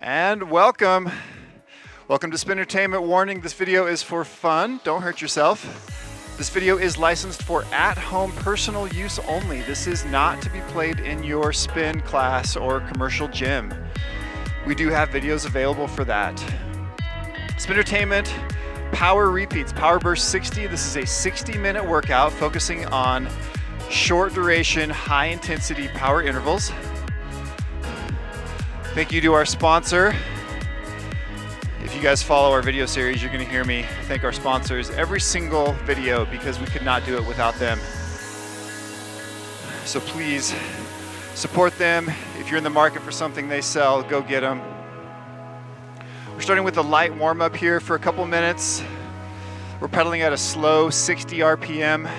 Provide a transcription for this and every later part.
And welcome. Welcome to Spintertainment. Warning, this video is for fun. Don't hurt yourself. This video is licensed for at-home personal use only. This is not to be played in your spin class or commercial gym. We do have videos available for that. Spintertainment Power Repeats, Power Burst 60. This is a 60-minute workout focusing on short duration, high intensity power intervals. Thank you to our sponsor. If you guys follow our video series, you're going to hear me thank our sponsors every single video because we could not do it without them. So please support them. If you're in the market for something they sell, go get them. We're starting with a light warm-up here for a couple minutes. We're pedaling at a slow 60 RPM.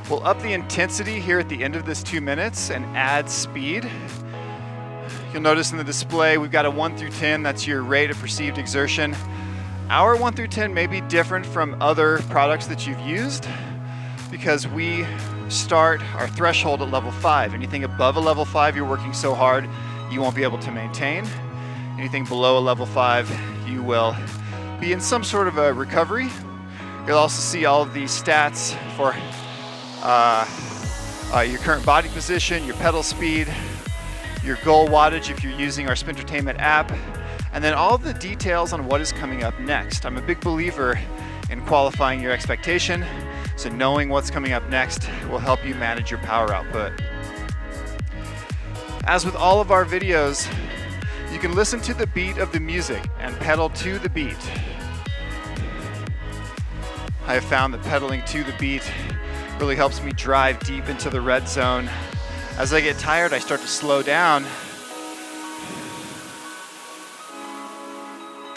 We'll up the intensity here at the end of this 2 minutes and add speed. You'll notice in the display we've got a 1 through 10, that's your rate of perceived exertion. Our 1 through 10 may be different from other products that you've used because we start our threshold at level 5. Anything above a level 5 you're working so hard you won't be able to maintain. Anything below a level 5 you will be in some sort of a recovery. You'll also see all of these stats for your current body position, your pedal speed, your goal wattage if you're using our Spintertainment app, and then all the details on what is coming up next. I'm a big believer in qualifying your expectation, so knowing what's coming up next will help you manage your power output. As with all of our videos, you can listen to the beat of the music and pedal to the beat. I have found that pedaling to the beat really helps me drive deep into the red zone. As I get tired, I start to slow down.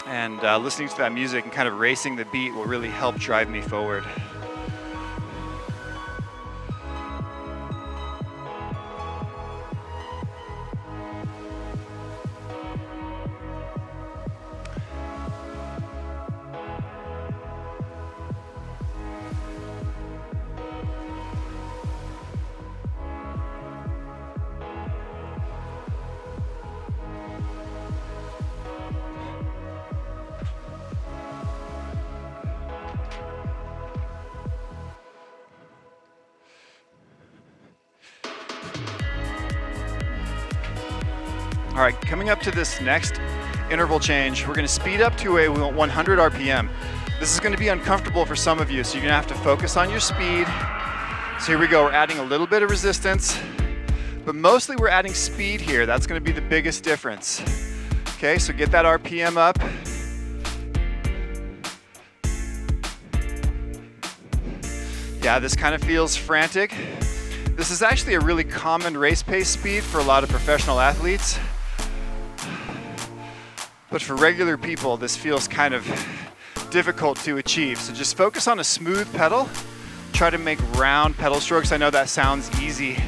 And listening to that music and kind of racing the beat will really help drive me forward. All right, coming up to this next interval change, we're gonna speed up to a 100 RPM. This is gonna be uncomfortable for some of you, so you're gonna have to focus on your speed. So here we go, we're adding a little bit of resistance, but mostly we're adding speed here. That's gonna be the biggest difference. Okay, so get that RPM up. Yeah, this kind of feels frantic. This is actually a really common race pace speed for a lot of professional athletes. But for regular people, this feels kind of difficult to achieve. So just focus on a smooth pedal. Try to make round pedal strokes. I know that sounds easy,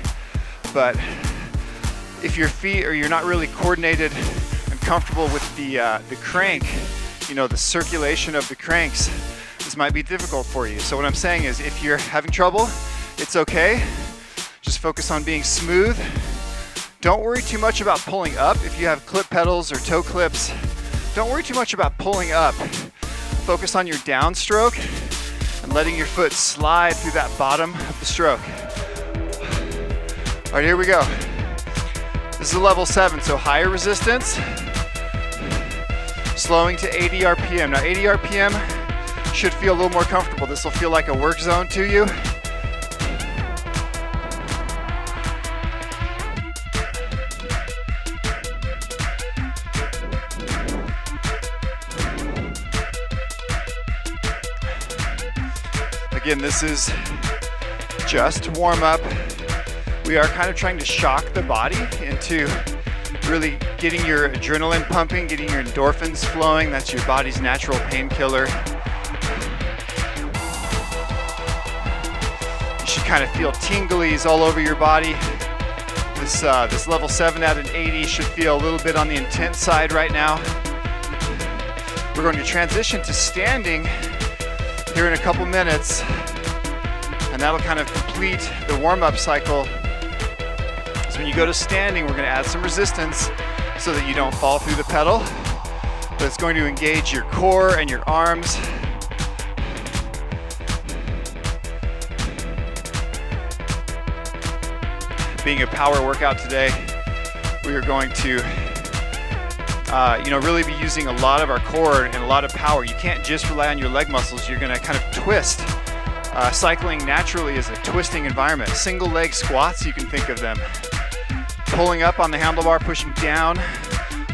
but if your feet or you're not really coordinated and comfortable with the crank, you know, the circulation of the cranks, this might be difficult for you. So what I'm saying is if you're having trouble, it's okay. Just focus on being smooth. Don't worry too much about pulling up. If you have clip pedals or toe clips, don't worry too much about pulling up. Focus on your downstroke and letting your foot slide through that bottom of the stroke. All right, here we go. This is a level 7, so higher resistance. Slowing to 80 RPM. Now 80 RPM should feel a little more comfortable. This will feel like a work zone to you. Again, this is just warm up. We are kind of trying to shock the body into really getting your adrenaline pumping, getting your endorphins flowing. That's your body's natural painkiller. You should kind of feel tinglies all over your body. This level 7 at an 80 should feel a little bit on the intense side right now. We're going to transition to standing here in a couple minutes, and that'll kind of complete the warm-up cycle as when you go to standing, we're gonna add some resistance so that you don't fall through the pedal, but it's going to engage your core and your arms. Being a power workout today, we are going to really be using a lot of our core and a lot of power. You can't just rely on your leg muscles. You're gonna kind of twist. Cycling naturally is a twisting environment. Single leg squats, you can think of them. Pulling up on the handlebar, pushing down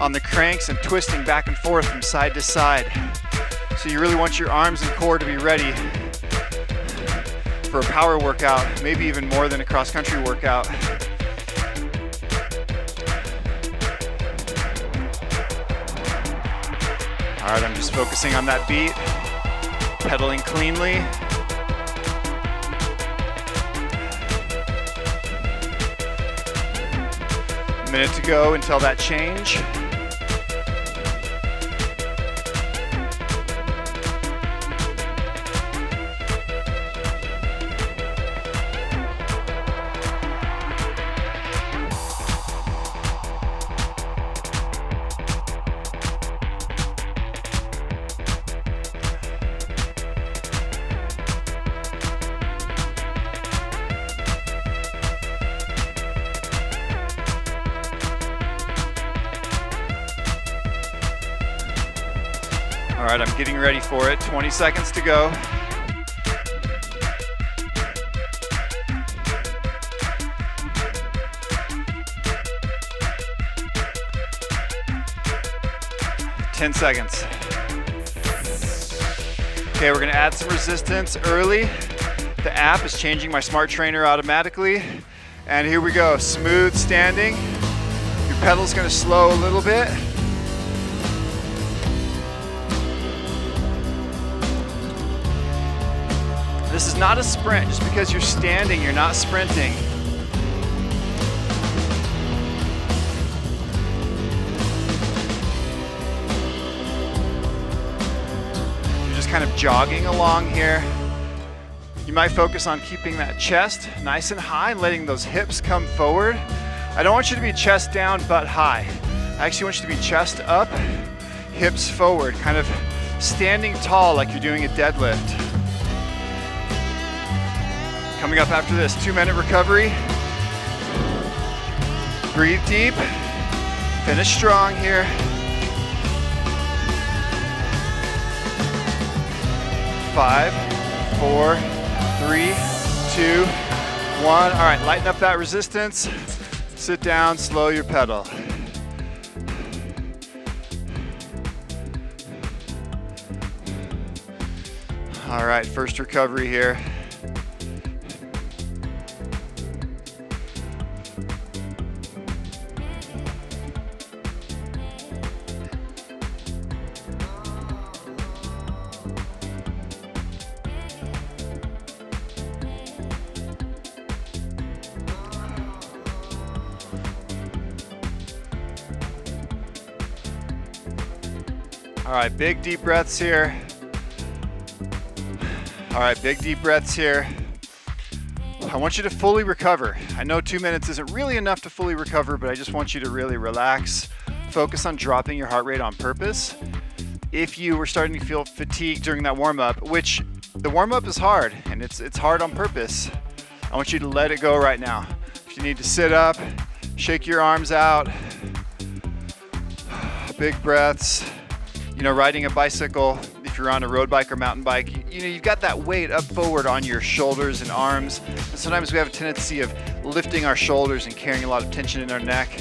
on the cranks and twisting back and forth from side to side. So you really want your arms and core to be ready for a power workout, maybe even more than a cross-country workout. All right, I'm just focusing on that beat, pedaling cleanly. A minute to go until that change. All right, I'm getting ready for it. 20 seconds to go. Ten seconds. Okay, we're gonna add some resistance early. The app is changing my smart trainer automatically. And here we go, smooth standing. Your pedal's gonna slow a little bit. This is not a sprint. Just because you're standing, you're not sprinting. You're just kind of jogging along here. You might focus on keeping that chest nice and high and letting those hips come forward. I don't want you to be chest down, butt high. I actually want you to be chest up, hips forward, kind of standing tall like you're doing a deadlift. Coming up after this, 2-minute recovery. Breathe deep, finish strong here. Five, 4, 3, 2, 1. All right, lighten up that resistance. Sit down, slow your pedal. All right, first recovery here. All right, big deep breaths here. All right, big deep breaths here. I want you to fully recover. I know 2 minutes isn't really enough to fully recover, but I just want you to really relax. Focus on dropping your heart rate on purpose. If you were starting to feel fatigued during that warm-up, which the warm-up is hard, and it's hard on purpose, I want you to let it go right now. If you need to sit up, shake your arms out, big breaths. You know, riding a bicycle, if you're on a road bike or mountain bike, you've got that weight up forward on your shoulders and arms. And sometimes we have a tendency of lifting our shoulders and carrying a lot of tension in our neck.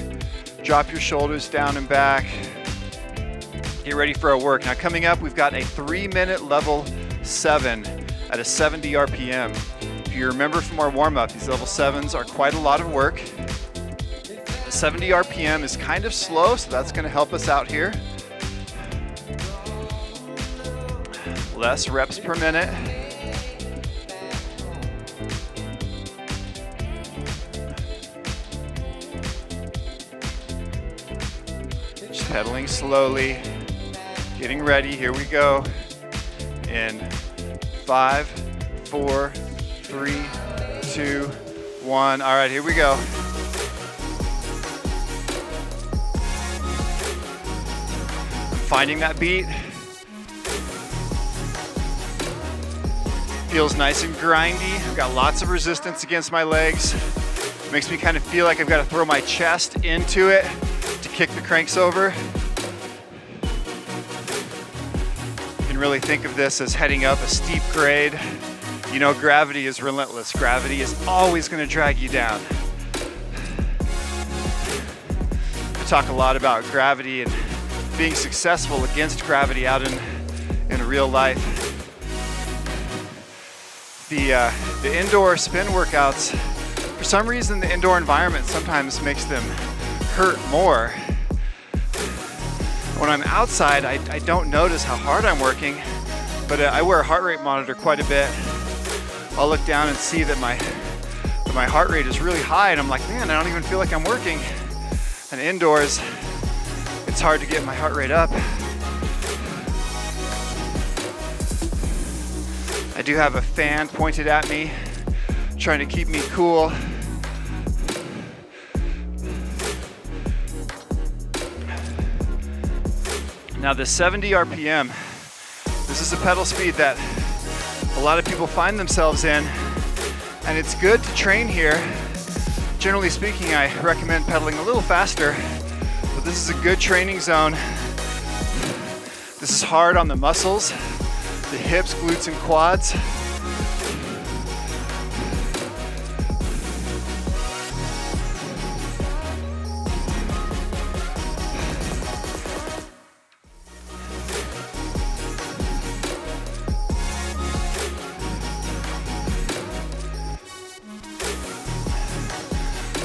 Drop your shoulders down and back. Get ready for our work. Now coming up, we've got a 3-minute level 7 at a 70 RPM. If you remember from our warm-up, these level 7s are quite a lot of work. The 70 RPM is kind of slow, so that's gonna help us out here. Less reps per minute. Just pedaling slowly, getting ready. Here we go. In 5, 4, 3, 2, 1. All right, here we go. finding that beat. Feels nice and grindy. I've got lots of resistance against my legs. Makes me kind of feel like I've got to throw my chest into it to kick the cranks over. You can really think of this as heading up a steep grade. You know, gravity is relentless. Gravity is always going to drag you down. I talk a lot about gravity and being successful against gravity out in real life. The indoor spin workouts, for some reason the indoor environment sometimes makes them hurt more. When I'm outside, I don't notice how hard I'm working, but I wear a heart rate monitor quite a bit. I'll look down and see that my heart rate is really high, and I'm like, man, I don't even feel like I'm working. And indoors, it's hard to get my heart rate up. I do have a fan pointed at me, trying to keep me cool. Now the 70 RPM, this is a pedal speed that a lot of people find themselves in, and it's good to train here. Generally speaking, I recommend pedaling a little faster, but this is a good training zone. This is hard on the muscles, the hips, glutes, and quads.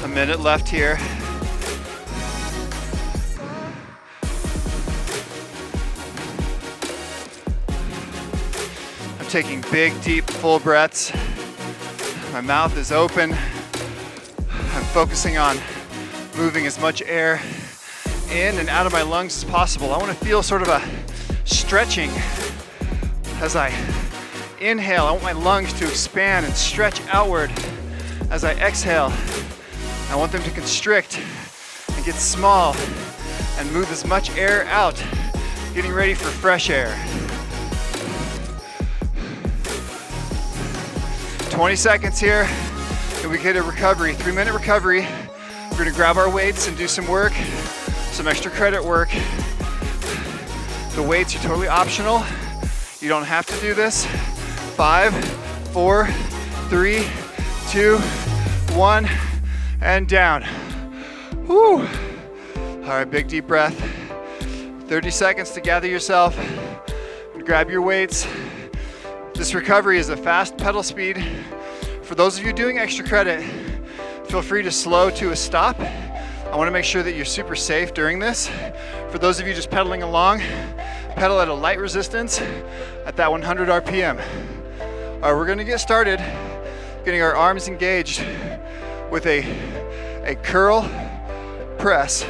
A minute left here. I'm taking big, deep, full breaths. My mouth is open. I'm focusing on moving as much air in and out of my lungs as possible. I want to feel sort of a stretching as I inhale. I want my lungs to expand and stretch outward. As I exhale, I want them to constrict and get small and move as much air out, getting ready for fresh air. 20 seconds here, and we get a recovery, 3-minute recovery. We're gonna grab our weights and do some work, some extra credit work. The weights are totally optional. You don't have to do this. 5, 4, 3, 2, 1, and down. Whew. All right, big deep breath. 30 seconds to gather yourself. Grab your weights. This recovery is a fast pedal speed. For those of you doing extra credit, feel free to slow to a stop. I want to make sure that you're super safe during this. For those of you just pedaling along, pedal at a light resistance at that 100 RPM. All right, we're going to get started getting our arms engaged with a curl press.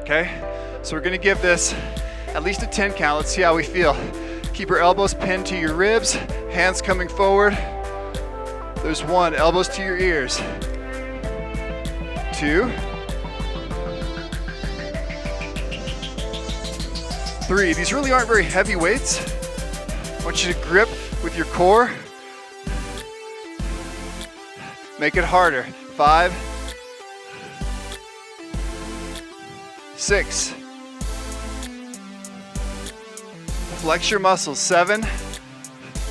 Okay, so we're going to give this at least a 10 count. Let's see how we feel. Keep your elbows pinned to your ribs, hands coming forward. There's 1, elbows to your ears. 2, 3. These really aren't very heavy weights. I want you to grip with your core. Make it harder. 5, 6. Flex your muscles. 7.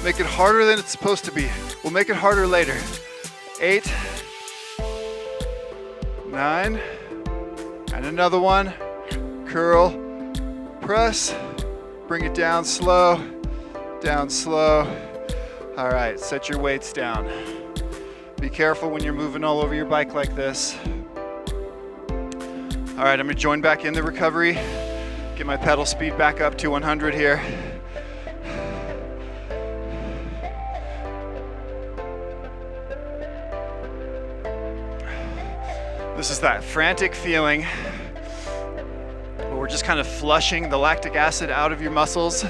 Make it harder than it's supposed to be. We'll make it harder later. 8, 9, and another one. Curl, press, bring it down slow, down slow. All right, set your weights down. Be careful when you're moving all over your bike like this. All right, I'm gonna join back in the recovery, get my pedal speed back up to 100 here. This is that frantic feeling where we're just kind of flushing the lactic acid out of your muscles.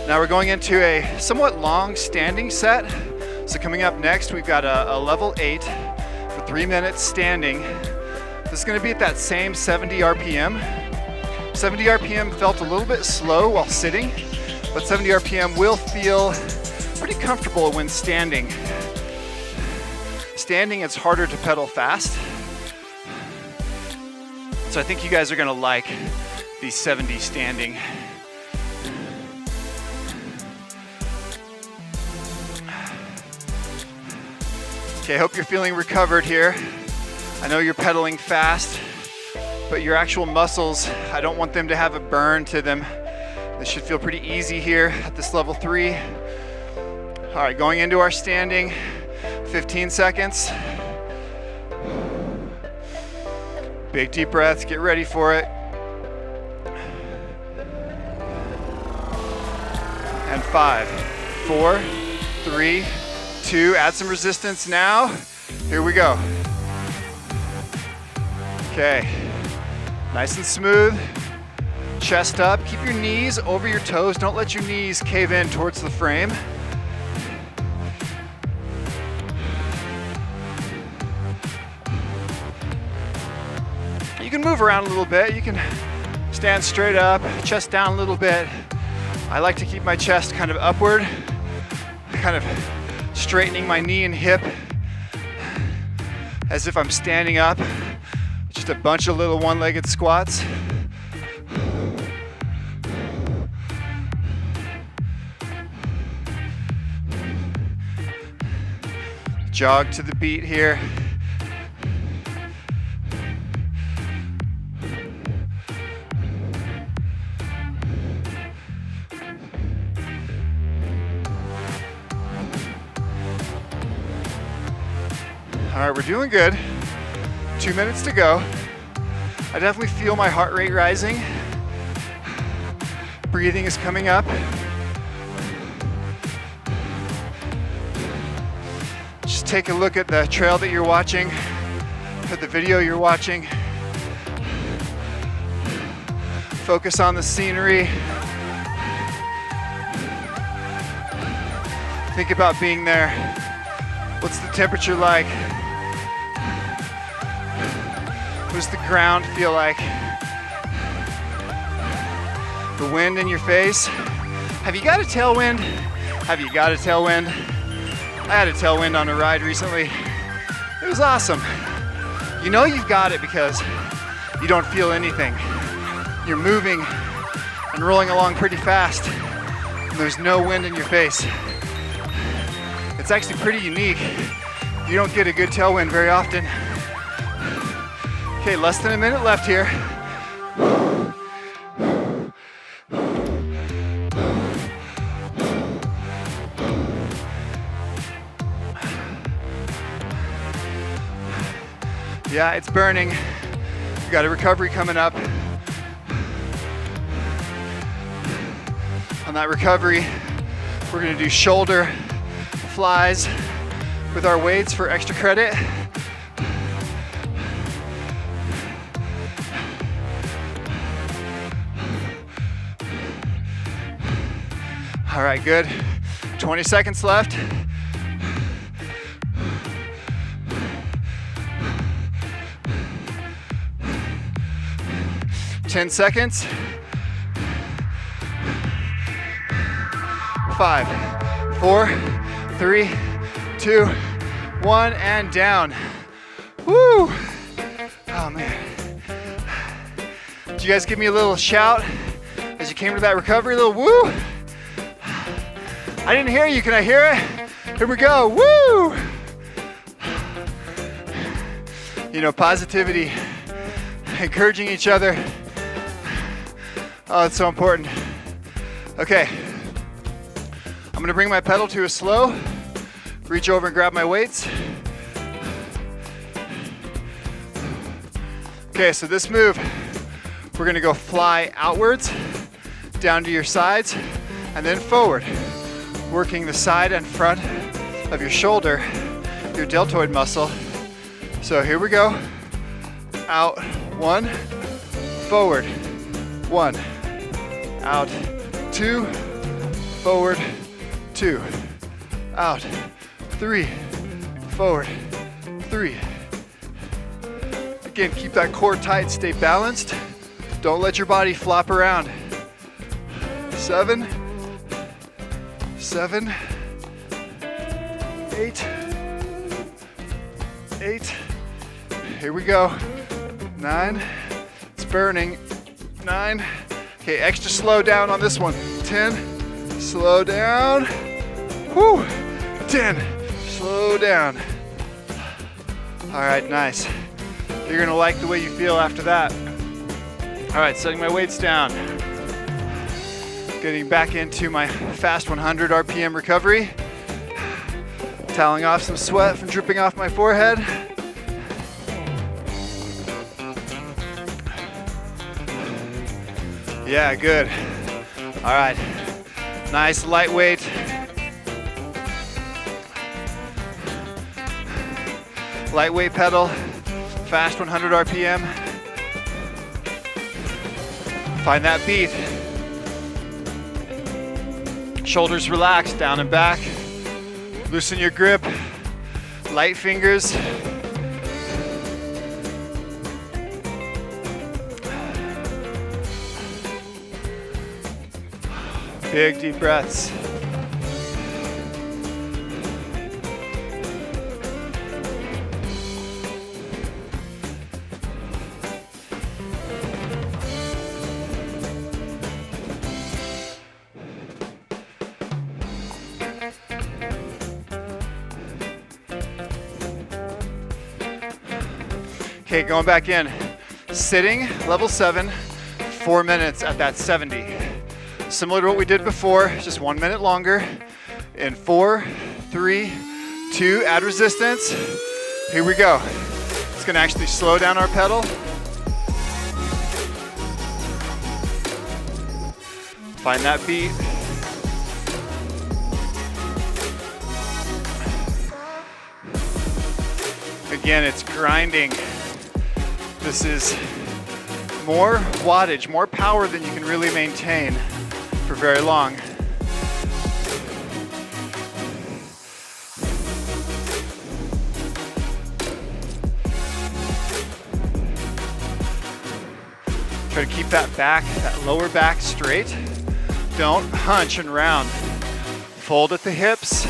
Now we're going into a somewhat long standing set. So coming up next, we've got a level 8 for 3 minutes standing. This is gonna be at that same 70 RPM. 70 RPM felt a little bit slow while sitting, but 70 RPM will feel pretty comfortable when standing. Standing, it's harder to pedal fast. So I think you guys are gonna like these 70 standing. Okay, I hope you're feeling recovered here. I know you're pedaling fast, but your actual muscles, I don't want them to have a burn to them. This should feel pretty easy here at this level 3. All right, going into our standing, 15 seconds. Big deep breaths, get ready for it. And 5, 4, 3, 2, add some resistance now. Here we go. Okay, nice and smooth. Chest up, keep your knees over your toes. Don't let your knees cave in towards the frame. You can move around a little bit. You can stand straight up, chest down a little bit. I like to keep my chest kind of upward, kind of straightening my knee and hip as if I'm standing up. Just a bunch of little one-legged squats. Jog to the beat here. All right, we're doing good. 2 minutes to go. I definitely feel my heart rate rising. Breathing is coming up. Just take a look at the trail that you're watching, at the video you're watching. Focus on the scenery. Think about being there. What's the temperature like? What does the ground feel like? The wind in your face. Have you got a tailwind? Have you got a tailwind? I had a tailwind on a ride recently. It was awesome. You know you've got it because you don't feel anything. You're moving and rolling along pretty fast, and there's no wind in your face. It's actually pretty unique. You don't get a good tailwind very often. Okay, less than a minute left here. Yeah, it's burning. We got a recovery coming up. On that recovery, we're gonna do shoulder flies with our weights for extra credit. All right, good. 20 seconds left. Ten seconds. 5, 4, 3, 2, 1, and down. Woo! Oh man. Did you guys give me a little shout as you came to that recovery? A little woo! I didn't hear you. Can I hear it? Here we go. Woo! You know, positivity, encouraging each other. Oh, it's so important. Okay. I'm gonna bring my pedal to a slow, reach over and grab my weights. Okay, so this move, we're gonna go fly outwards, down to your sides, and then forward. Working the side and front of your shoulder, your deltoid muscle. So here we go. Out, 1, forward, 1, out, 2, forward, 2, out, 3, forward, 3. Again, keep that core tight, stay balanced. Don't let your body flop around. 7, 7, 8, 8. Here we go. 9. It's burning. 9. Okay, extra slow down on this one. 10. Slow down. Whew. 10. Slow down. All right, nice. You're gonna like the way you feel after that. All right, setting my weights down. Getting back into my fast 100 RPM recovery. Toweling off some sweat from dripping off my forehead. Yeah, good. All right, nice lightweight. Lightweight pedal, fast 100 RPM. Find that beat. Shoulders relaxed, down and back. Loosen your grip, light fingers. Big deep breaths. Okay, going back in. Sitting, level 7, 4 minutes at that 70. Similar to what we did before, just 1 minute longer. In 4, 3, 2, add resistance. Here we go. It's gonna actually slow down our pedal. Find that beat. Again, it's grinding. This is more wattage, more power than you can really maintain for very long. Try to keep that back, that lower back straight. Don't hunch and round. Fold at the hips.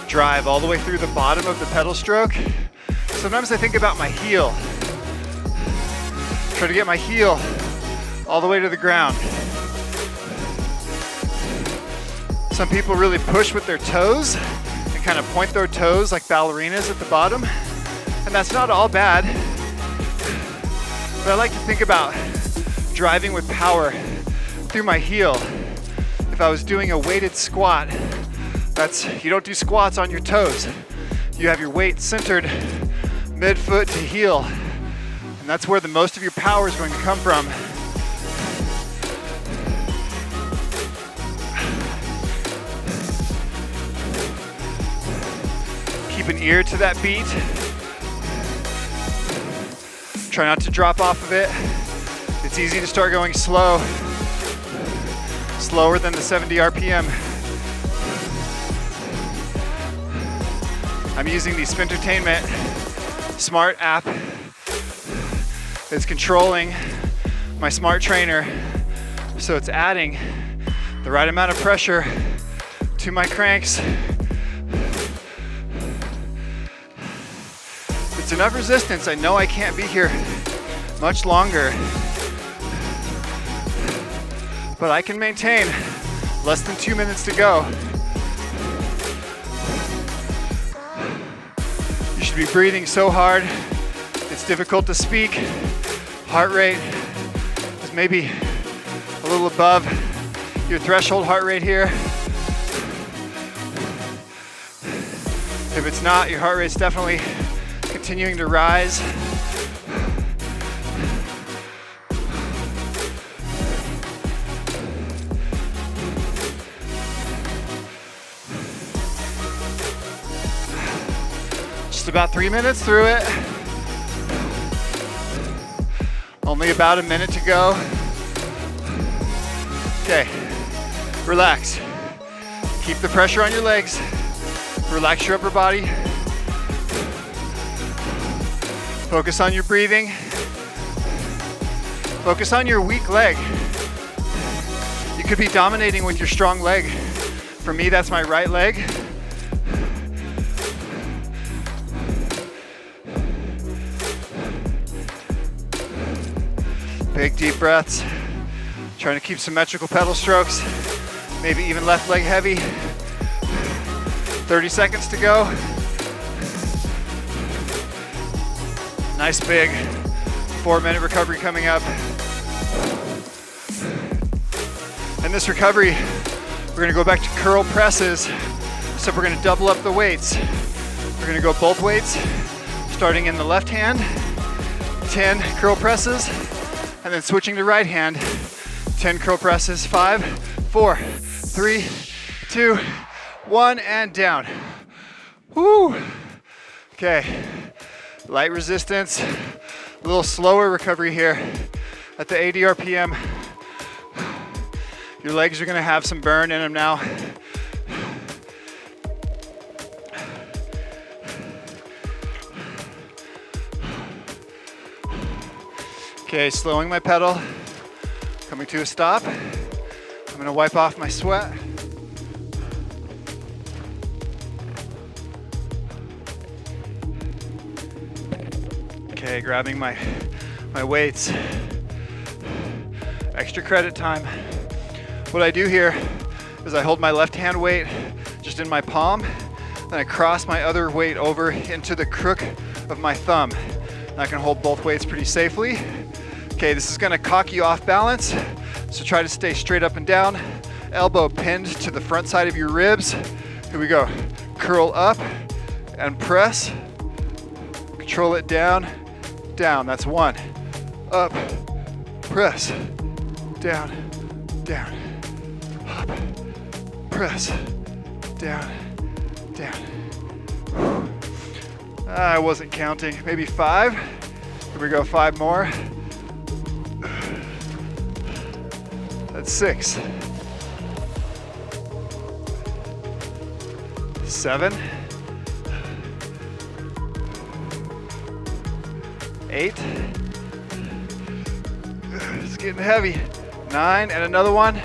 Drive all the way through the bottom of the pedal stroke. Sometimes I think about my heel. Try to get my heel all the way to the ground. Some people really push with their toes and kind of point their toes like ballerinas at the bottom. And that's not all bad. But I like to think about driving with power through my heel. If I was doing a weighted squat, you don't do squats on your toes. You have your weight centered mid-foot to heel. And that's where the most of your power is going to come from. Keep an ear to that beat. Try not to drop off of it. It's easy to start going slow. Slower than the 70 RPM. I'm using the Spintertainment smart app. It's controlling my smart trainer, so it's adding the right amount of pressure to my cranks. It's enough resistance. I know I can't be here much longer, but I can maintain less than 2 minutes to go. You should be breathing so hard, it's difficult to speak. Heart rate is maybe a little above your threshold heart rate here. If it's not, your heart rate's definitely continuing to rise. Just about 3 minutes through it. Only about a minute to go. Okay, relax. Keep the pressure on your legs. Relax your upper body. Focus on your breathing. Focus on your weak leg. You could be dominating with your strong leg. For me, that's my right leg. Big deep breaths. Trying to keep symmetrical pedal strokes. Maybe even left leg heavy. 30 seconds to go. Nice big 4-minute recovery coming up. In this recovery, we're gonna go back to curl presses. So we're gonna double up the weights. We're gonna go both weights, starting in the left hand, 10 curl presses, and then switching to right hand, 10 curl presses, 5, 4, 3, 2, 1, and down. Woo! Okay, light resistance, a little slower recovery here at the 80 RPM. Your legs are gonna have some burn in them now. Okay, slowing my pedal, coming to a stop. I'm gonna wipe off my sweat. Okay, grabbing my weights. Extra credit time. What I do here is I hold my left hand weight just in my palm, then I cross my other weight over into the crook of my thumb. And I can hold both weights pretty safely. Okay, this is gonna cock you off balance, so try to stay straight up and down. Elbow pinned to the front side of your ribs. Here we go. Curl up and press. Control it down, down. That's 1. Up, press, down, down. Up, press, down, down. I wasn't counting. Maybe 5. Here we go, 5 more. That's 6. 7. 8. It's getting heavy. 9, and another one.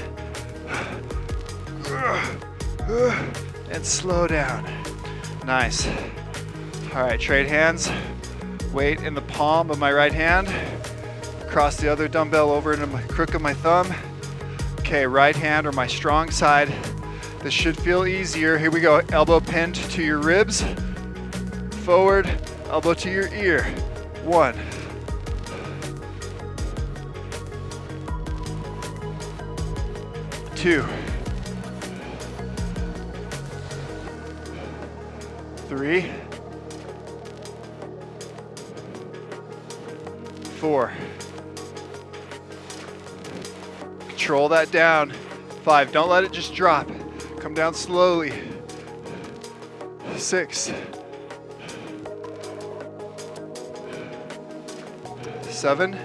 And slow down. Nice. All right, trade hands. Weight in the palm of my right hand. Cross the other dumbbell over into the crook of my thumb. Okay, right hand or my strong side. This should feel easier. Here we go. Elbow pinned to your ribs. Forward, elbow to your ear. 1. 2. 3. 4. Control that down. 5. Don't let it just drop. Come down slowly. 6. 7.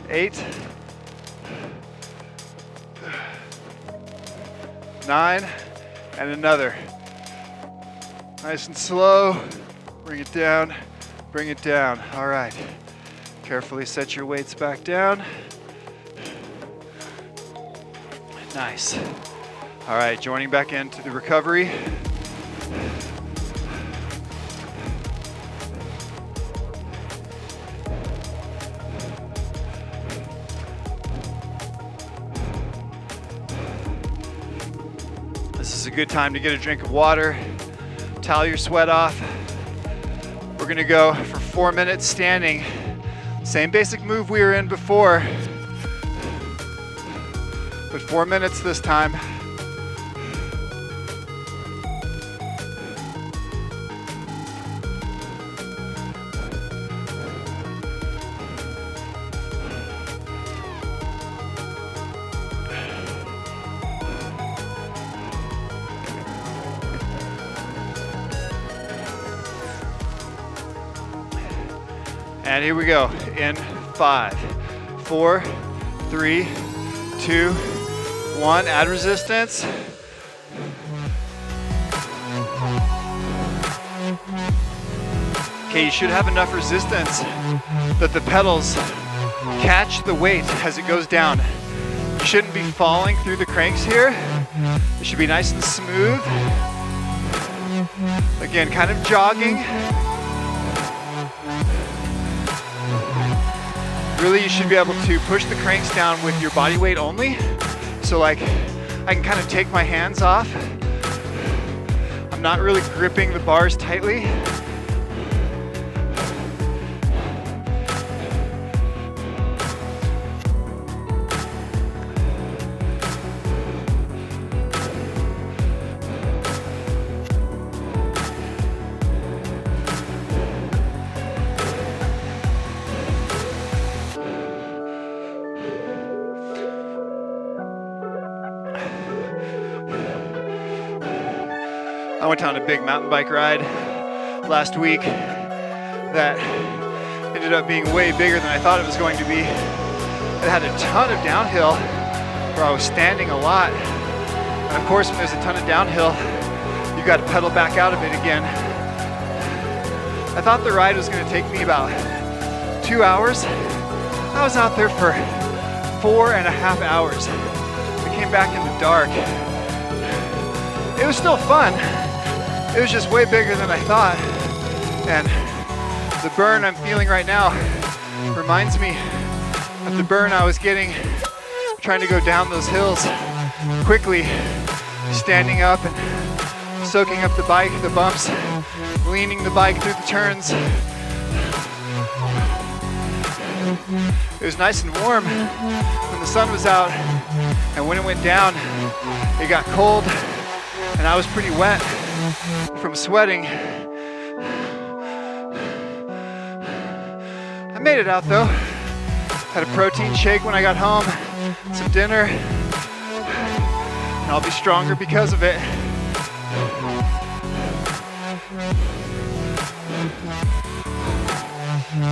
8. 9. And another. Nice and slow. Bring it down. Bring it down. All right. Carefully set your weights back down. Nice. All right, joining back into the recovery. This is a good time to get a drink of water, towel your sweat off. We're gonna go for 4 minutes standing. Same basic move we were in before, but 4 minutes this time. And here we go, in 5, 4, 3, 2, 1, add resistance. Okay, you should have enough resistance that the pedals catch the weight as it goes down. You shouldn't be falling through the cranks here. It should be nice and smooth. Again, kind of jogging. Really, you should be able to push the cranks down with your body weight only. So like, I can kind of take my hands off. I'm not really gripping the bars tightly. I went on a big mountain bike ride last week that ended up being way bigger than I thought it was going to be. It had a ton of downhill where I was standing a lot. And of course, when there's a ton of downhill, you got to pedal back out of it again. I thought the ride was going to take me about 2 hours. I was out there for 4.5 hours. I came back in the dark. It was still fun. It was just way bigger than I thought. And the burn I'm feeling right now reminds me of the burn I was getting trying to go down those hills quickly, standing up and soaking up the bike, the bumps, leaning the bike through the turns. It was nice and warm when the sun was out, and when it went down, it got cold, and I was pretty wet from sweating. I made it out though. Had a protein shake when I got home, some dinner, and I'll be stronger because of it.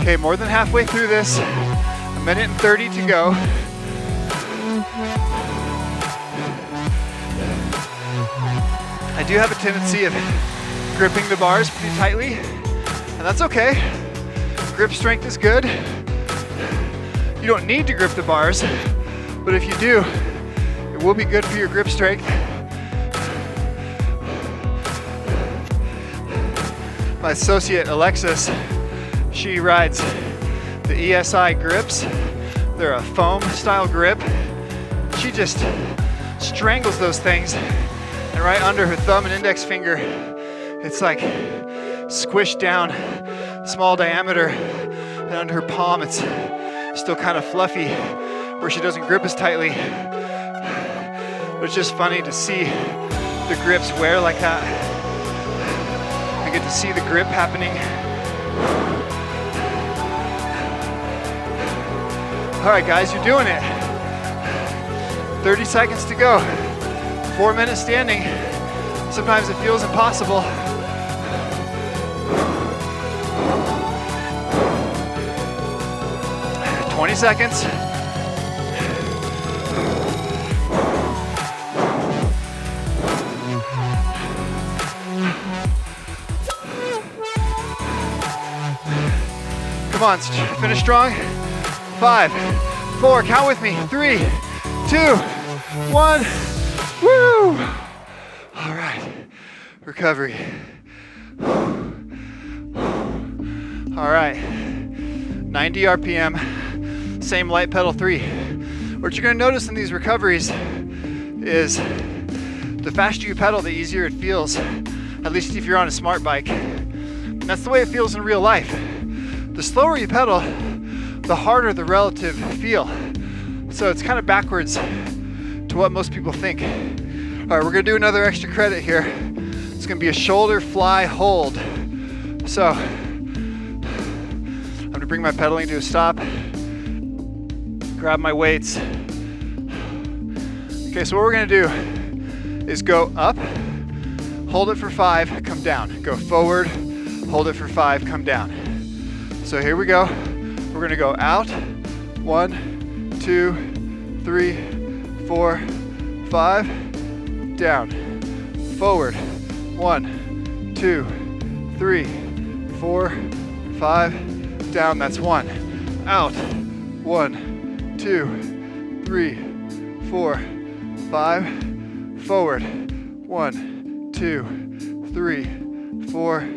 Okay, more than halfway through this, 1:30 to go. I do have a tendency of gripping the bars pretty tightly, and that's okay. Grip strength is good. You don't need to grip the bars, but if you do, it will be good for your grip strength. My associate Alexis, she rides the ESI grips. They're a foam style grip. She just strangles those things, and right under her thumb and index finger, it's like squished down, small diameter, and under her palm it's still kind of fluffy where she doesn't grip as tightly. But it's just funny to see the grips wear like that. I get to see the grip happening. All right, guys, you're doing it. 30 seconds to go. 4 minutes standing. Sometimes it feels impossible. "20 seconds. Come on, finish strong. 5, 4, count with me. 3, 2, 1. Woo! All right, recovery. All right, 90 RPM, same light pedal 3. What you're gonna notice in these recoveries is the faster you pedal, the easier it feels, at least if you're on a smart bike. And that's the way it feels in real life. The slower you pedal, the harder the relative feel. So it's kind of backwards to what most people think. All right, we're gonna do another extra credit here. It's gonna be a shoulder fly hold. So I'm gonna bring my pedaling to a stop, grab my weights. Okay, so what we're gonna do is go up, hold it for 5, come down. Go forward, hold it for 5, come down. So here we go. We're gonna go out, 1, 2, 3, 4, 5, down, forward, 1, 2, 3, 4, 5, down, that's 1. Out, 1, 2, 3, 4, 5, forward, 1, 2, 3, 4,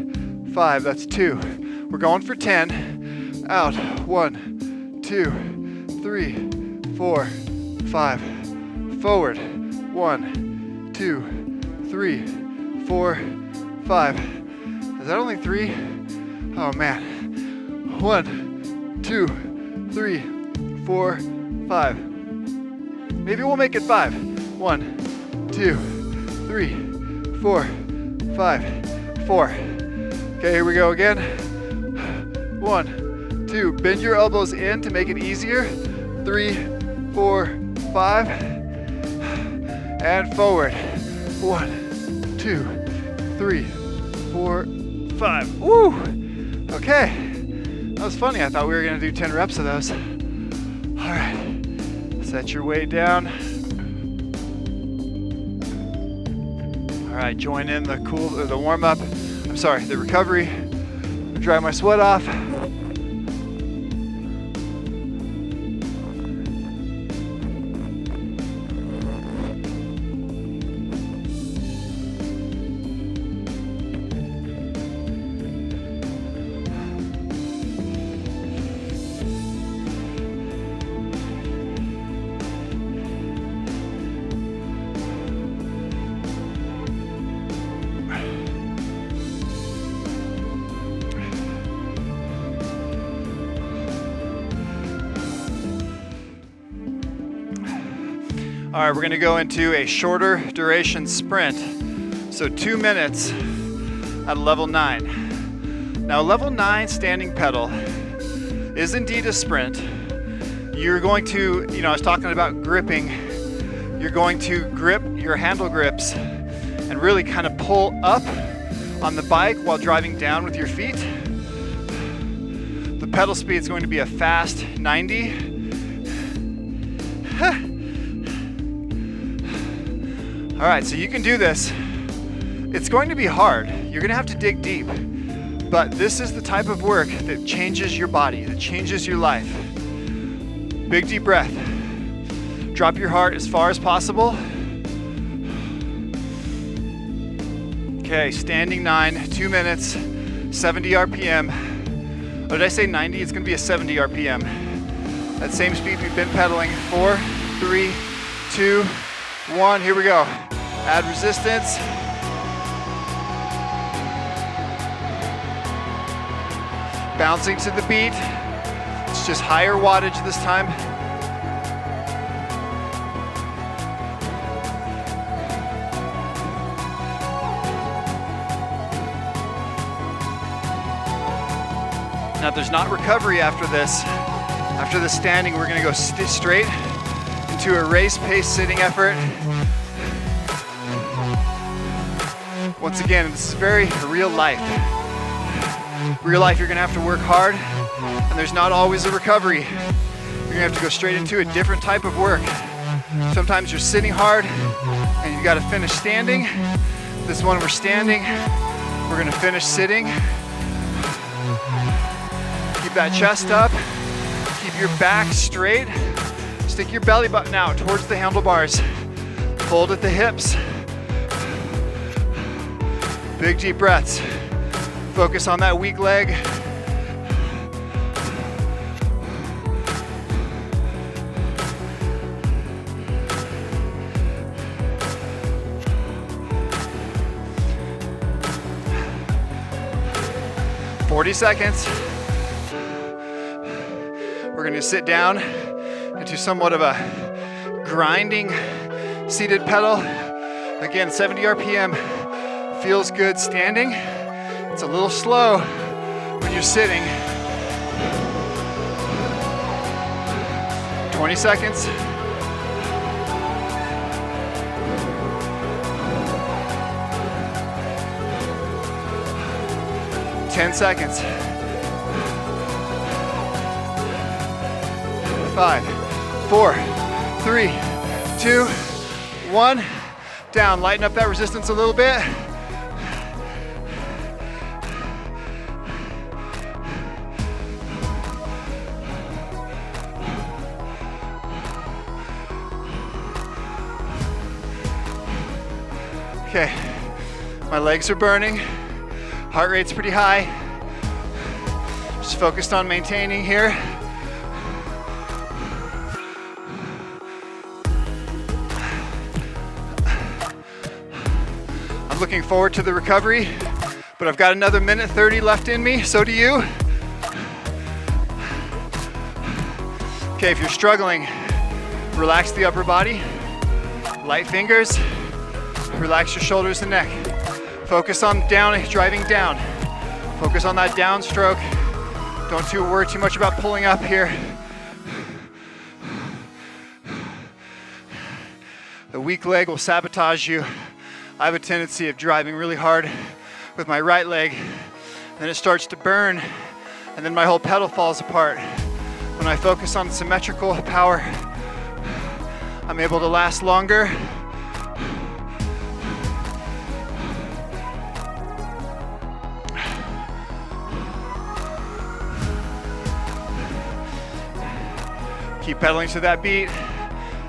5, that's 2. We're going for 10. Out, 1, 2, 3, 4, 5. Forward, 1, 2, 3, 4, 5. Is that only 3? Oh man. 1, 2, 3, 4, 5. Maybe we'll make it 5. 1, 2, 3, 4, 5, 4. Okay, here we go again. 1, 2, bend your elbows in to make it easier. 3, 4, 5, and forward. 1, 2, 3, 4, 5. Woo! Okay, that was funny. I thought we were gonna do 10 reps of those. All right, set your weight down. All right, join in the warm up. I'm sorry, the recovery. Dry my sweat off. All right, we're gonna go into a shorter duration sprint. So 2 minutes at level 9. Now level 9 standing pedal is indeed a sprint. You're going to, I was talking about gripping. You're going to grip your handle grips and really kind of pull up on the bike while driving down with your feet. The pedal speed is going to be a fast 90. All right, so you can do this. It's going to be hard. You're gonna have to dig deep. But this is the type of work that changes your body, that changes your life. Big deep breath. Drop your heart as far as possible. Okay, standing 9, 2 minutes, 70 RPM. Oh, did I say 90? It's gonna be a 70 RPM. That same speed we've been pedaling. 4, 3, 2, 1, here we go. Add resistance. Bouncing to the beat. It's just higher wattage this time. Now there's not recovery after this. After the standing, we're gonna go straight into a race pace sitting effort. Once again, this is very real life. Real life, you're gonna have to work hard, and there's not always a recovery. You're gonna have to go straight into a different type of work. Sometimes you're sitting hard, and you gotta finish standing. This one we're standing, we're gonna finish sitting. Keep that chest up, keep your back straight. Stick your belly button out towards the handlebars. Fold at the hips. Big deep breaths. Focus on that weak leg. "40 seconds. We're gonna sit down into somewhat of a grinding seated pedal. Again, 70 RPM. Feels good standing. It's a little slow when you're sitting. 20 seconds. Ten seconds. 5, 4, 3, 2, 1. Down. Lighten up that resistance a little bit. Okay, my legs are burning. Heart rate's pretty high. Just focused on maintaining here. I'm looking forward to the recovery, but I've got another minute 30 left in me, so do you. Okay, if you're struggling, relax the upper body, light fingers, relax your shoulders and neck. Focus on down, driving down. Focus on that downstroke. Don't worry too much about pulling up here. The weak leg will sabotage you. I have a tendency of driving really hard with my right leg, then it starts to burn, and then my whole pedal falls apart. When I focus on symmetrical power, I'm able to last longer. Keep pedaling to that beat.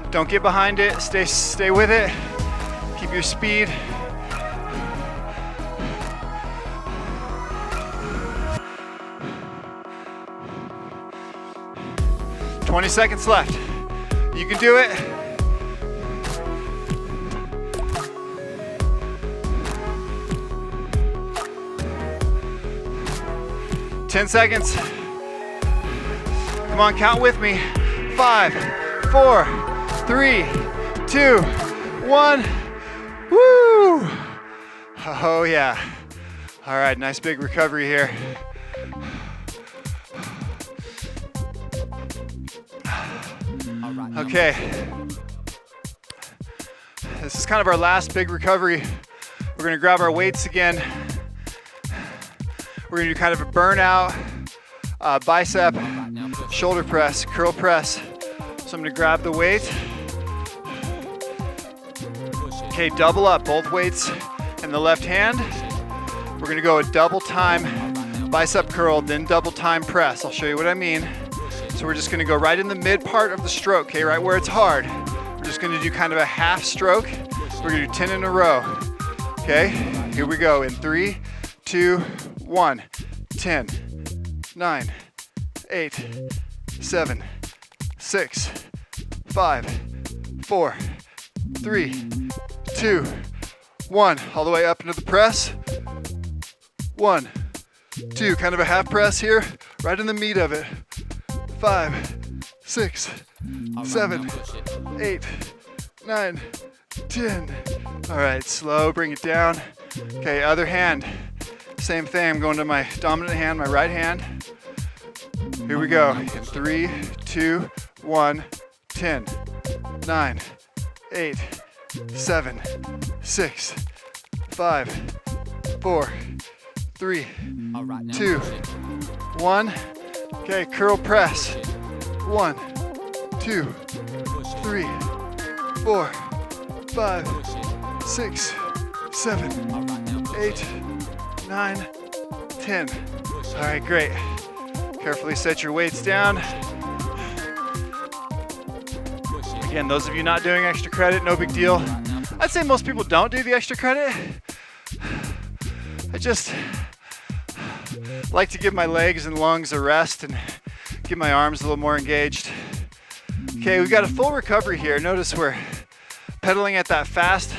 Don't get behind it. Stay with it. Keep your speed. "20 seconds left. You can do it. "10 seconds. Come on, count with me. 5, 4, 3, 2, 1. Woo! Oh yeah. All right, nice big recovery here. Okay. This is kind of our last big recovery. We're gonna grab our weights again. We're gonna do kind of a burnout, bicep, shoulder press, curl press. So I'm gonna grab the weight. Okay, double up, both weights in the left hand. We're gonna go a double time bicep curl, then double time press. I'll show you what I mean. So we're just gonna go right in the mid part of the stroke, okay, right where it's hard. We're just gonna do kind of a half stroke. We're gonna do 10 in a row. Okay, here we go in 3, 2, 1. 10, 9, 8, 7, 6, 5, 4, 3, 2, 1. All the way up into the press. 1, 2, kind of a half press here, right in the meat of it. 5, 6, 7, 8, 9, 10. All right, slow, bring it down. Okay, other hand. Same thing, I'm going to my dominant hand, my right hand. Here we go, in 3, 2, 1, 10, 9, 8, 7, 6, 5, 4, 3, 2, 1. Okay, curl press. 1, 2, 3, 4, 5, 6, 7, 8, 9, 10. All right, great. Carefully set your weights down. Again, those of you not doing extra credit, no big deal. I'd say most people don't do the extra credit. I just like to give my legs and lungs a rest and give my arms a little more engaged. Okay, we've got a full recovery here. Notice we're pedaling at that fast,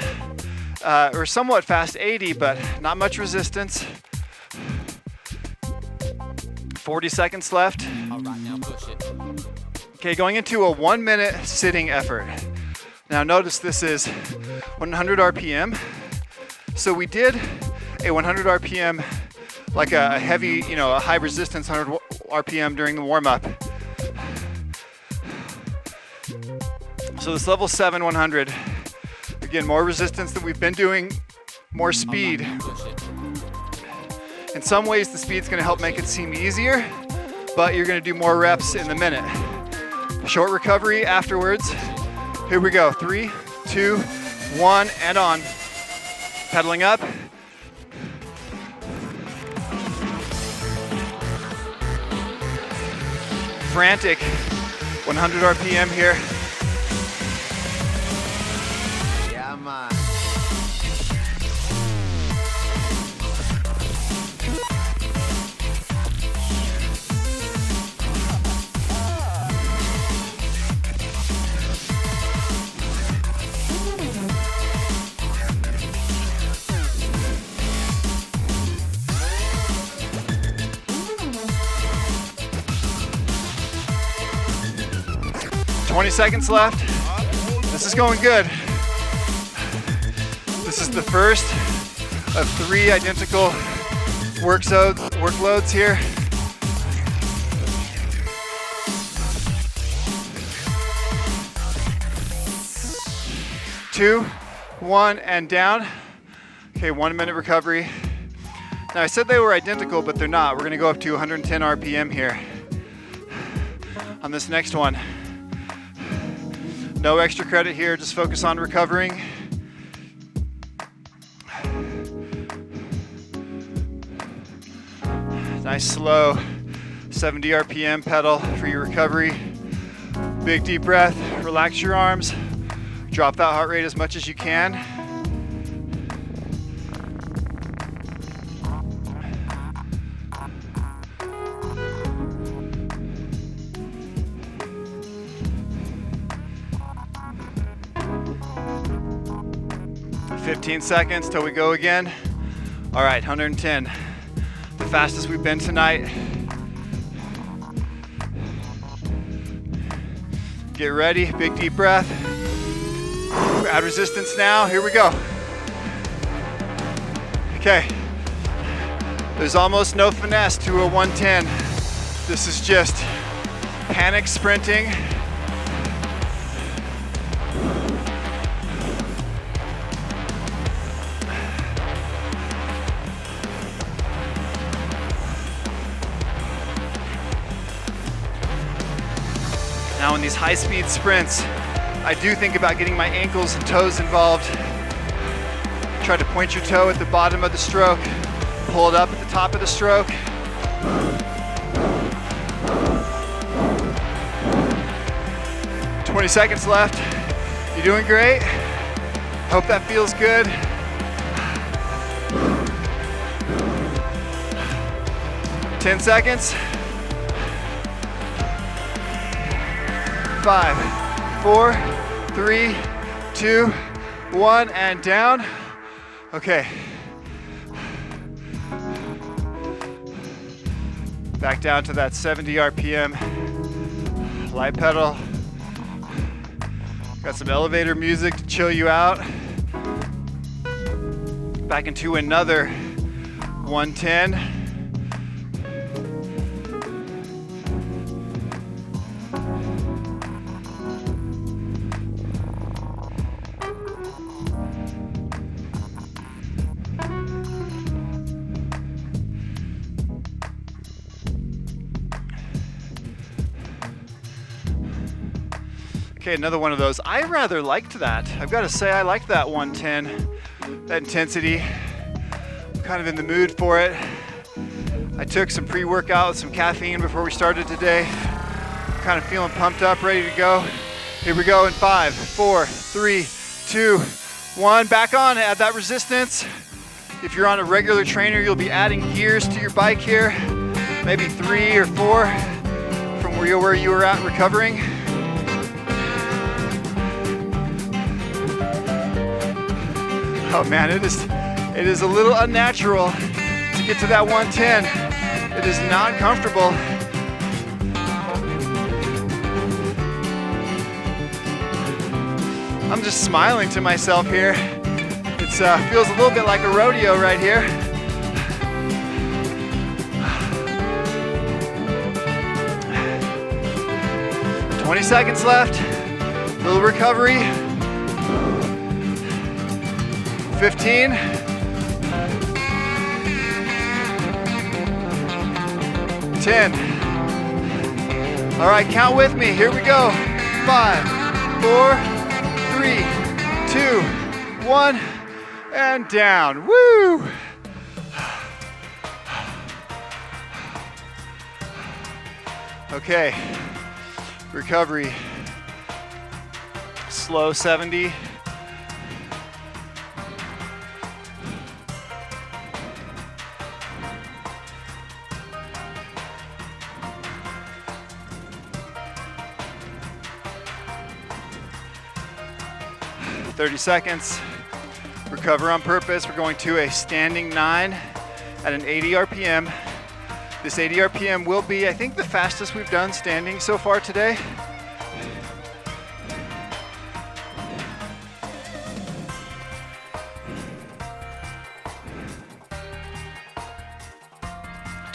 or somewhat fast 80, but not much resistance. 40 seconds left. Okay, going into a 1 minute sitting effort. Now notice this is 100 RPM. So we did a 100 RPM, like a heavy, a high resistance 100 RPM during the warm up. So this level 7 100, again, more resistance than we've been doing, more speed. In some ways, the speed's gonna help make it seem easier, but you're gonna do more reps in the minute. Short recovery afterwards. Here we go, 3, 2, 1, and on. Pedaling up. Frantic, 100 RPM here. Yeah, man. 20 seconds left. This is going good. This is the first of 3 identical workloads here. 2, 1, and down. Okay, 1 minute recovery. Now I said they were identical, but they're not. We're gonna go up to 110 RPM here on this next one. No extra credit here, just focus on recovering. Nice slow 70 RPM pedal for your recovery. Big deep breath, relax your arms. Drop that heart rate as much as you can. "15 seconds till we go again." All right, 110. The fastest we've been tonight. Get ready, big deep breath. Add resistance now, here we go. Okay, there's almost no finesse to a 110. This is just panic sprinting. Now in these high-speed sprints, I do think about getting my ankles and toes involved. Try to point your toe at the bottom of the stroke, pull it up at the top of the stroke. "20 seconds left. You're doing great. Hope that feels good. "10 seconds. 5, 4, 3, 2, 1, and down. Okay. Back down to that 70 RPM light pedal. Got some elevator music to chill you out. Back into another 110. Okay, another one of those. I rather liked that. I've got to say I liked that 110, that intensity. I'm kind of in the mood for it. I took some pre-workout, some caffeine before we started today. Kind of feeling pumped up, ready to go. Here we go in 5, 4, 3, 2, 1. Back on, add that resistance. If you're on a regular trainer, you'll be adding gears to your bike here. Maybe 3 or 4 from where you were at recovering. Oh man, it is a little unnatural to get to that 110. It is not comfortable. I'm just smiling to myself here. It feels a little bit like a rodeo right here. "20 seconds left. Little recovery. 15. 10. All right, count with me. Here we go. 5, 4, 3, 2, 1, and down. Woo! Okay, recovery. Slow 70. "30 seconds. Recover on purpose. We're going to a standing 9 at an 80 RPM. This 80 RPM will be, I think, the fastest we've done standing so far today.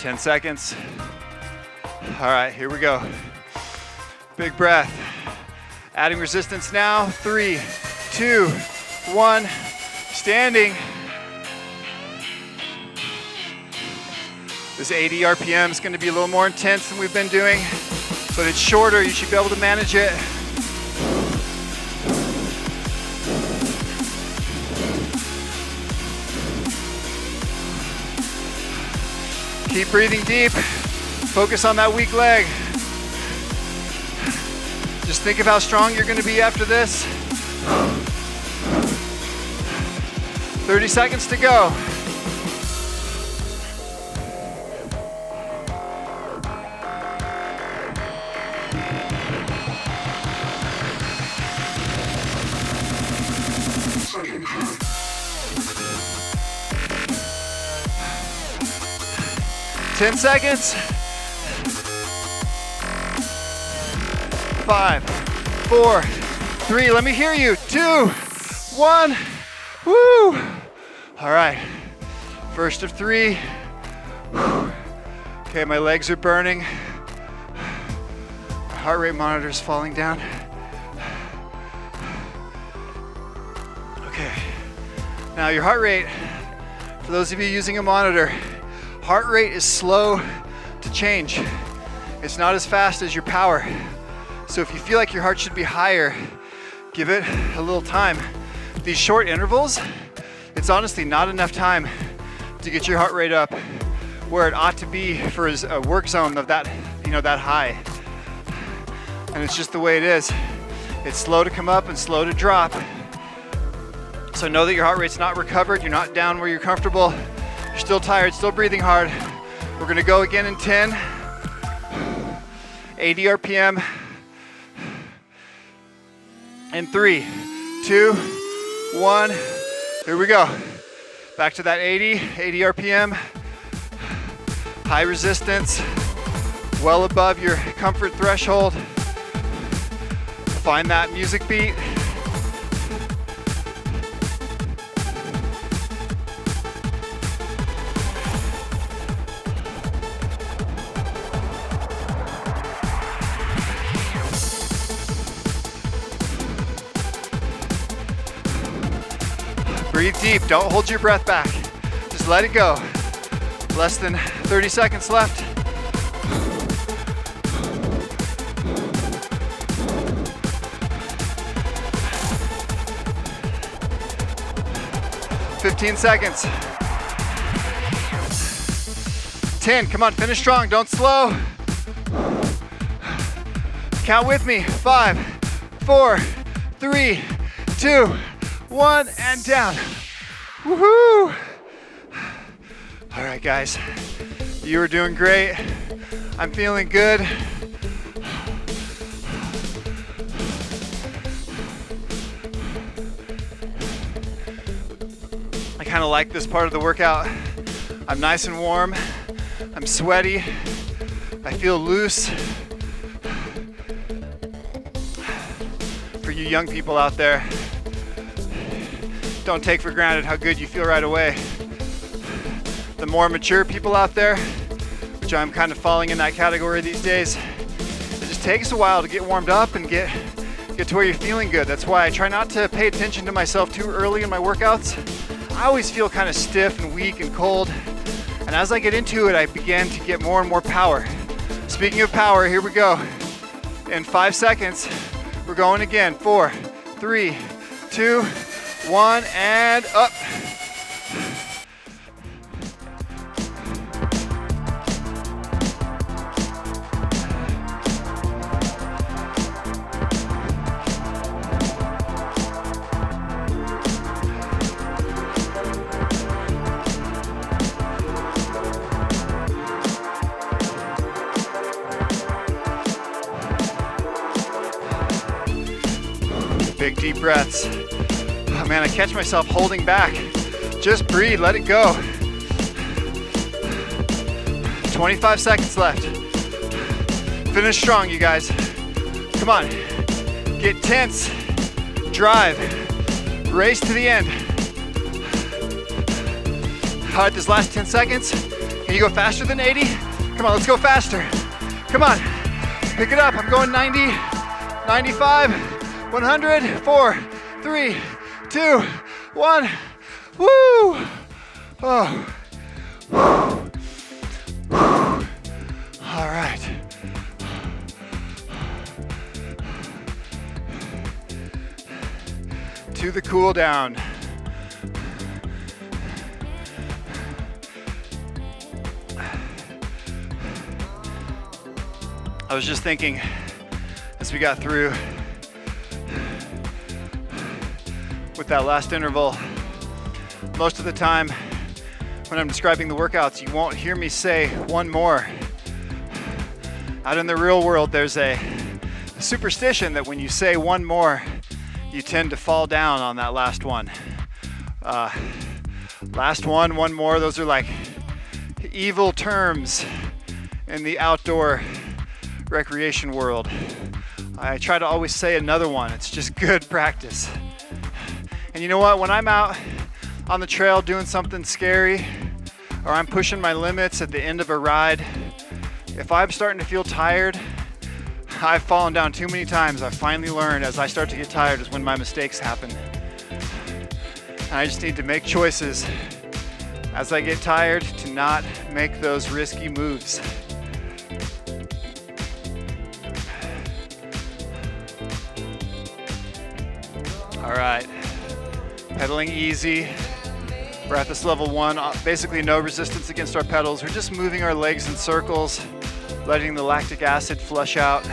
10 seconds. All right, here we go. Big breath. Adding resistance now. 3, 2, 1. Standing. This 80 RPM is going to be a little more intense than we've been doing, but it's shorter. You should be able to manage it. Keep breathing deep. Focus on that weak leg. Just think of how strong you're going to be after this. 30 seconds to go. Ten seconds. 5, 4, 3, let me hear you. 2, 1, woo. All right, first of 3. Okay, my legs are burning. My heart rate monitor is falling down. Okay, now your heart rate, for those of you using a monitor, heart rate is slow to change. It's not as fast as your power. So if you feel like your heart should be higher, give it a little time. These short intervals, it's honestly not enough time to get your heart rate up where it ought to be for a work zone of that, that high. And it's just the way it is. It's slow to come up and slow to drop. So know that your heart rate's not recovered. You're not down where you're comfortable. You're still tired, still breathing hard. We're gonna go again in 10. 80 RPM. In 3, 2, 1. Here we go. Back to that 80 RPM. High resistance, well above your comfort threshold. Find that music beat. Breathe deep, don't hold your breath back. Just let it go. Less than 30 seconds left. $15 seconds. 10, come on, finish strong, don't slow. Count with me, 5, 4, 3, 2, 1, and down. Woohoo! All right, guys, you are doing great. I'm feeling good. I kind of like this part of the workout. I'm nice and warm. I'm sweaty. I feel loose. For you young people out there, don't take for granted how good you feel right away. The more mature people out there, which I'm kind of falling in that category these days, it just takes a while to get warmed up and get to where you're feeling good. That's why I try not to pay attention to myself too early in my workouts. I always feel kind of stiff and weak and cold. And as I get into it, I begin to get more and more power. Speaking of power, here we go. In 5 seconds, we're going again. 4, 3, 2, 1, and up. Big deep breaths. Oh man, I catch myself holding back. Just breathe, let it go. 25 seconds left. Finish strong, you guys. Come on, get tense, drive, race to the end. All right, this last 10 seconds, Can you go faster than 80? Come on, let's go faster. Come on, pick it up. I'm going 90, 95, 100, 4, 3, 2, 1. Woo! Oh. All right. To the cool down. I was just thinking as we got through with that last interval, most of the time when I'm describing the workouts, you won't hear me say one more. Out in the real world, there's a superstition that when you say one more, you tend to fall down on that last one. Last one more, those are like evil terms in the outdoor recreation world. I try to always say another one. It's just good practice. And you know what? When I'm out on the trail doing something scary, or I'm pushing my limits at the end of a ride, if I'm starting to feel tired, I've fallen down too many times. I've finally learned as I start to get tired is when my mistakes happen. And I just need to make choices as I get tired to not make those risky moves. All right, pedaling easy. We're at this level 1, basically no resistance against our pedals. We're just moving our legs in circles, letting the lactic acid flush out.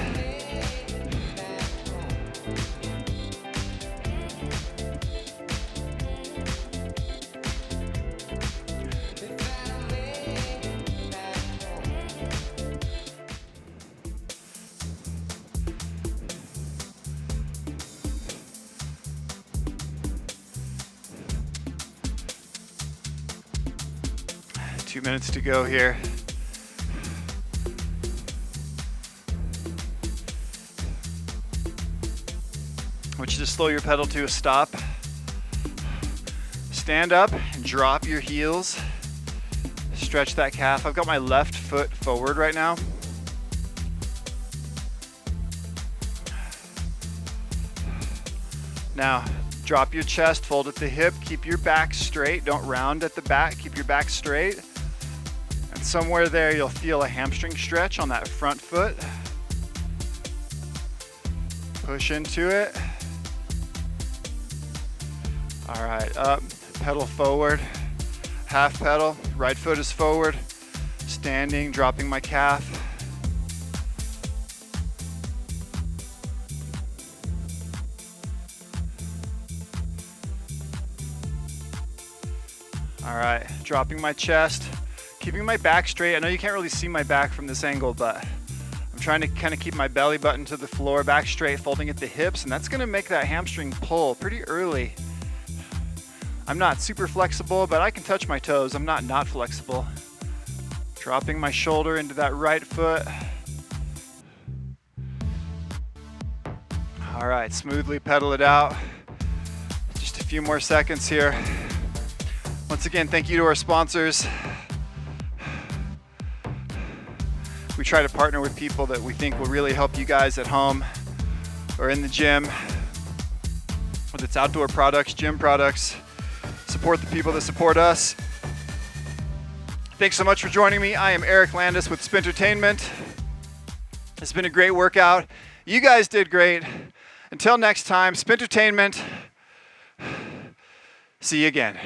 Minutes to go here. I want you to slow your pedal to a stop. Stand up and drop your heels. Stretch that calf. I've got my left foot forward right now. Now, drop your chest, fold at the hip, keep your back straight. Don't round at the back, keep your back straight. And somewhere there you'll feel a hamstring stretch on that front foot. Push into it. All right, up, pedal forward, half pedal, right foot is forward, standing, dropping my calf. All right, dropping my chest, keeping my back straight. I know you can't really see my back from this angle, but I'm trying to kind of keep my belly button to the floor, back straight, folding at the hips, and that's gonna make that hamstring pull pretty early. I'm not super flexible, but I can touch my toes. I'm not flexible. Dropping my shoulder into that right foot. All right, smoothly pedal it out. Just a few more seconds here. Once again, thank you to our sponsors. We try to partner with people that we think will really help you guys at home or in the gym, whether it's outdoor products, gym products. Support the people that support us. Thanks so much for joining me. I am Eric Landis with Spintertainment. It's been a great workout. You guys did great. Until next time, Spintertainment. See you again.